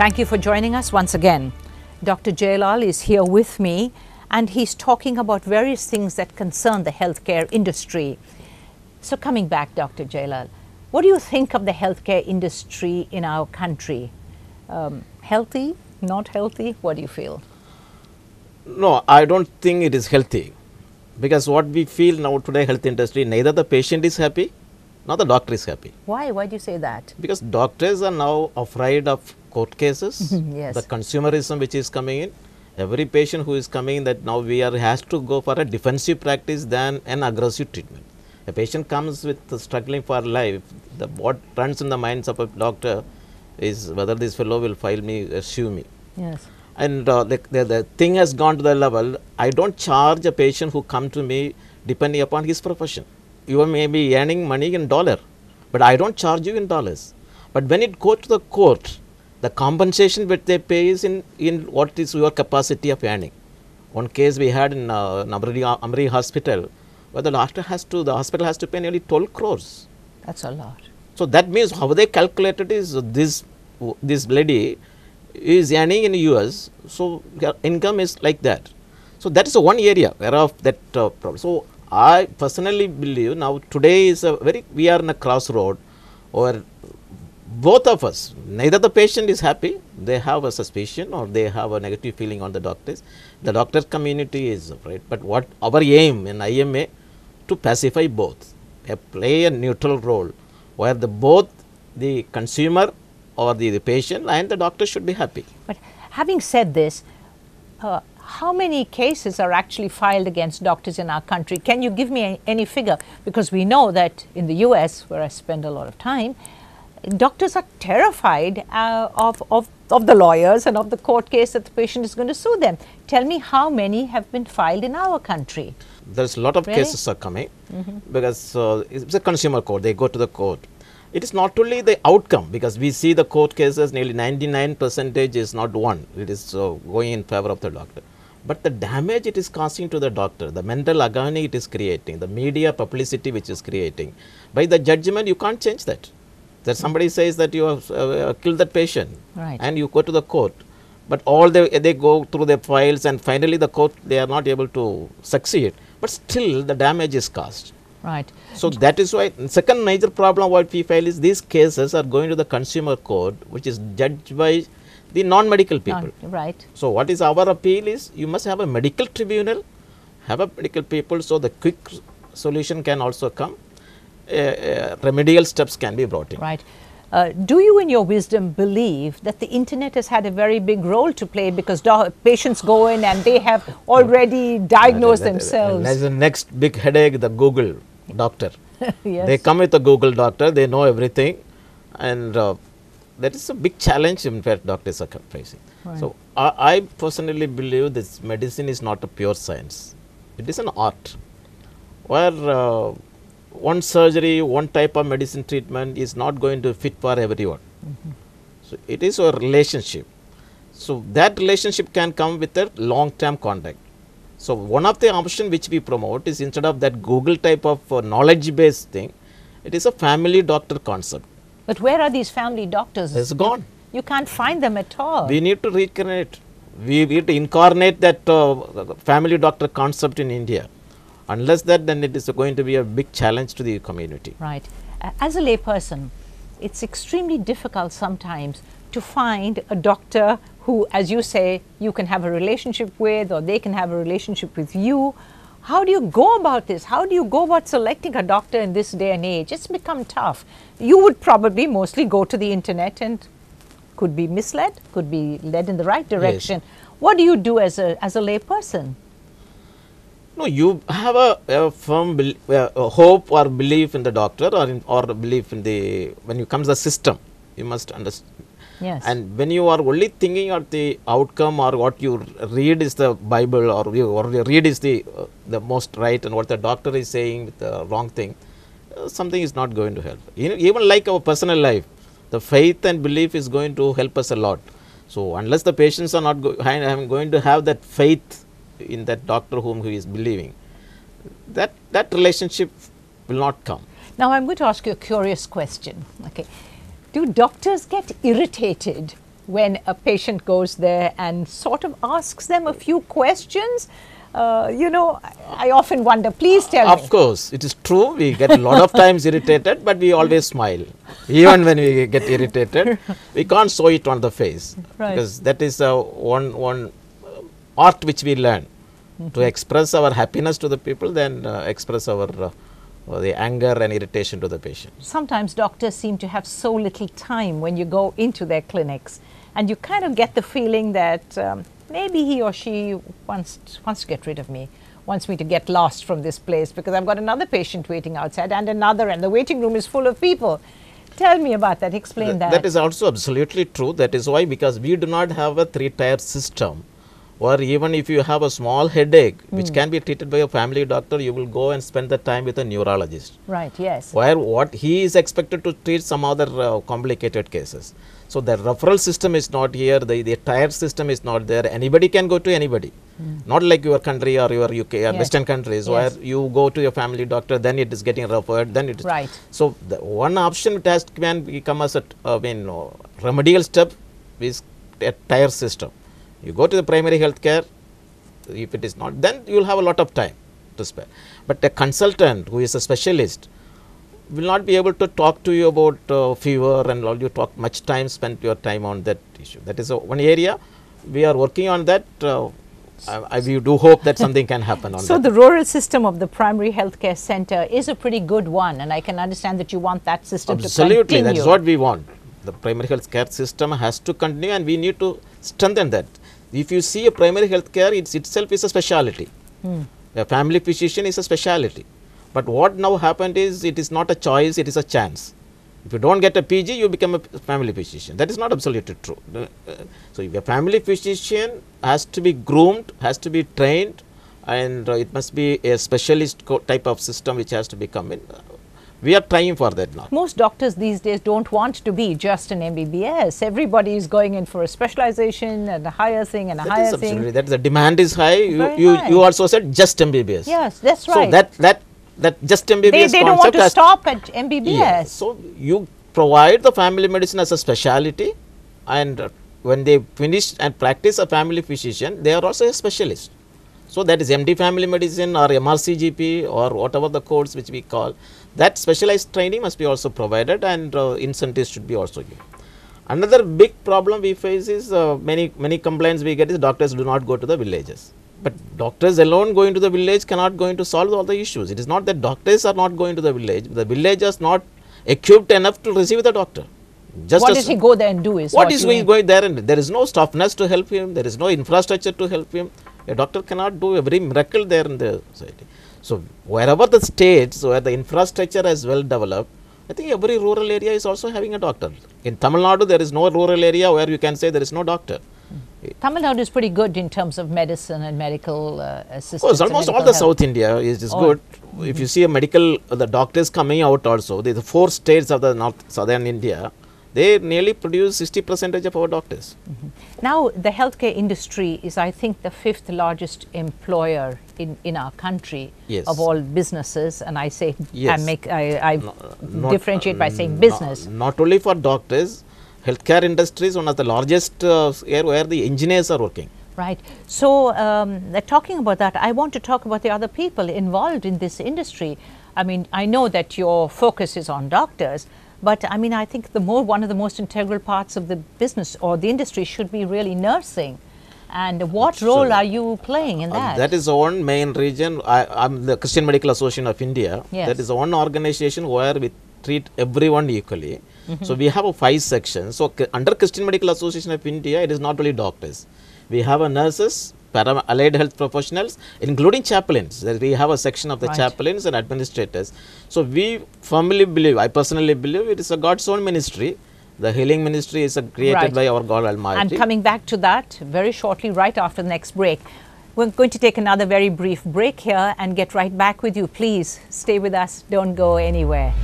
Thank you for joining us once again. Dr. Jayalal is here with me and he's talking about various things that concern the healthcare industry. So coming back, Dr. Jayalal, what do you think of the healthcare industry in our country? Healthy, not healthy? What do you feel? No, I don't think it is healthy, because what we feel now today health industry, neither the patient is happy, nor the doctor is happy. Why? Why do you say that? Because doctors are now afraid of court cases, Yes. the consumerism which is coming in. Every patient who is coming in, that now has to go for a defensive practice than an aggressive treatment. A patient comes with struggling for life. What runs in the minds of a doctor is whether this fellow will file me, sue me. Yes. And the thing has gone to the level, I don't charge a patient who come to me depending upon his profession. You may be earning money in dollar, but I don't charge you in dollars. But when it goes to the court, the compensation which they pay is in what is your capacity of earning. One case we had in Amri hospital, where the hospital has to pay nearly 12 crores. That's a lot. So that means how they calculated is this lady is earning in US, so her income is like that. So that is one area whereof that problem. So I personally believe now today is we are in a crossroad where both of us, neither the patient is happy, they have a suspicion or they have a negative feeling on the doctors. The doctor community is afraid, but what our aim in IMA to pacify both, play a neutral role where both the consumer or the patient and the doctor should be happy. But having said this, how many cases are actually filed against doctors in our country? Can you give me any figure? Because we know that in the US, where I spend a lot of time, doctors are terrified of the lawyers and of the court case that the patient is going to sue them. Tell me how many have been filed in our country? There's a lot of cases are coming because it's a consumer court, they go to the court. It is not only the outcome, because we see the court cases nearly 99% is not won, it is going in favor of the doctor. But the damage it is causing to the doctor, the mental agony it is creating, the media publicity which is creating, by the judgment you can't change that. That somebody says that you have killed that patient, right, and you go to the court, but they go through their files and finally the court, they are not able to succeed, but still the damage is caused. Right. So that is why second major problem what we file is these cases are going to the consumer court, which is judged by the non-medical people. Right. So what is our appeal is you must have a medical tribunal, have a medical people, so the quick solution can also come. Remedial steps can be brought in. Right. Do you in your wisdom believe that the internet has had a very big role to play, because patients go in and they have already diagnosed themselves? As the next big headache, the Google doctor. Yes. They come with a Google doctor, they know everything, and that is a big challenge in fact doctors are facing. Right. So I personally believe this medicine is not a pure science. It is an art where one surgery, one type of medicine treatment is not going to fit for everyone. So it is a relationship. So that relationship can come with a long-term contact. So one of the options which we promote is, instead of that Google type of knowledge-based thing, it is a family doctor concept. But where are these family doctors? It's gone. You can't find them at all. We need to reincarnate. We need to incarnate that family doctor concept in India. Unless that, then it is going to be a big challenge to the community. Right. As a layperson, it's extremely difficult sometimes to find a doctor who, as you say, you can have a relationship with, or they can have a relationship with you. How do you go about this? How do you go about selecting a doctor in this day and age? It's become tough. You would probably mostly go to the internet and could be misled, could be led in the right direction. Yes. What do you do as a layperson? No, you have a firm hope or belief in the doctor, or belief in when you come to the system, you must understand. Yes. And when you are only thinking of the outcome, or what you read is the Bible, or you read is the most right, and what the doctor is saying with the wrong thing, something is not going to help. Even like our personal life, the faith and belief is going to help us a lot. So unless the patients are not going to have that faith in that doctor whom he is believing, that relationship will not come. Now I'm going to ask you a curious question. Okay, do doctors get irritated when a patient goes there and sort of asks them a few questions? You know, I often wonder, please tell me. Of course, it is true. We get a lot of times irritated, but we always smile. Even when we get irritated, we can't show it on the face. Right. Because that is one art which we learn. To express our happiness to the people, then express our the anger and irritation to the patient. Sometimes doctors seem to have so little time when you go into their clinics, and you kind of get the feeling that maybe he or she wants to get rid of me, wants me to get lost from this place because I've got another patient waiting outside and another, and the waiting room is full of people. Tell me about that, explain that. That is also absolutely true. That is why, because we do not have a 3-tier system, or even if you have a small headache, which can be treated by a family doctor, you will go and spend the time with a neurologist. Right, yes. Where what he is expected to treat some other complicated cases. So the referral system is not here, the tier system is not there. Anybody can go to anybody. Not like your country or your UK or Western countries, where you go to your family doctor, then it is getting referred, then it is. Right. So the one option it has can become as a remedial step is a tier system. You go to the primary health care, if it is not, then you will have a lot of time to spare. But a consultant who is a specialist will not be able to talk to you about fever and all. You talk much time, spend your time on that issue. That is one area we are working on that. We do hope that something can happen on that. So the rural system of the primary health care center is a pretty good one, and I can understand that you want that system to continue. Absolutely, that is what we want. The primary health care system has to continue, and we need to strengthen that. If you see a primary health care, it itself is a speciality. A family physician is a speciality. But what now happened is, it is not a choice, it is a chance. If you don't get a PG, you become a family physician. That is not absolutely true. So if a family physician has to be groomed, has to be trained, and it must be a specialist type of system which has to be come in. We are trying for that now. Most doctors these days don't want to be just an MBBS. Everybody is going in for a specialization and a higher thing and a higher thing. Absolutely. That the demand is high. You also said just MBBS. Yes, that's right. So that just MBBS they don't want to stop at MBBS. Yeah. So you provide the family medicine as a specialty, and when they finish and practice a family physician, they are also a specialist. So that is MD family medicine or MRCGP or whatever the codes which we call. That specialized training must be also provided, and incentives should be also given. Another big problem we face is many complaints we get is doctors do not go to the villages. But doctors alone going to the village cannot going to solve all the issues. It is not that doctors are not going to the village is not equipped enough to receive the doctor. Just what does he go there and do is what is he going there and there is no staff nurse to help him, there is no infrastructure to help him. A doctor cannot do every miracle there in the society. So wherever the states where the infrastructure is well developed, I think every rural area is also having a doctor. In Tamilnadu, there is no rural area where you can say there is no doctor. Tamilnadu is pretty good in terms of medicine and medical assistance. Of course, almost all the South India is good. If you see a medical, the doctors coming out also, the 4 states of the southern India, they nearly produce 60% of our doctors. Now, the healthcare industry is, I think, the 5th largest employer in our country of all businesses. And I say, I differentiate by saying business. Not only for doctors, healthcare industry is one of the largest where the engineers are working. Right. So, talking about that, I want to talk about the other people involved in this industry. I mean, I know that your focus is on doctors, but I mean, I think one of the most integral parts of the business or the industry should be really nursing. And what role are you playing in that? That is one main region. I'm the Christian Medical Association of India. Yes. That is one organization where we treat everyone equally. So we have 5 sections. So under Christian Medical Association of India, it is not only doctors. We have nurses, allied health professionals, including chaplains. We have a section of the chaplains and administrators. So we firmly believe, I personally believe, it is a God's own ministry. The healing ministry is created by our God Almighty. I'm coming back to that very shortly, right after the next break. We're going to take another very brief break here and get right back with you. Please stay with us. Don't go anywhere.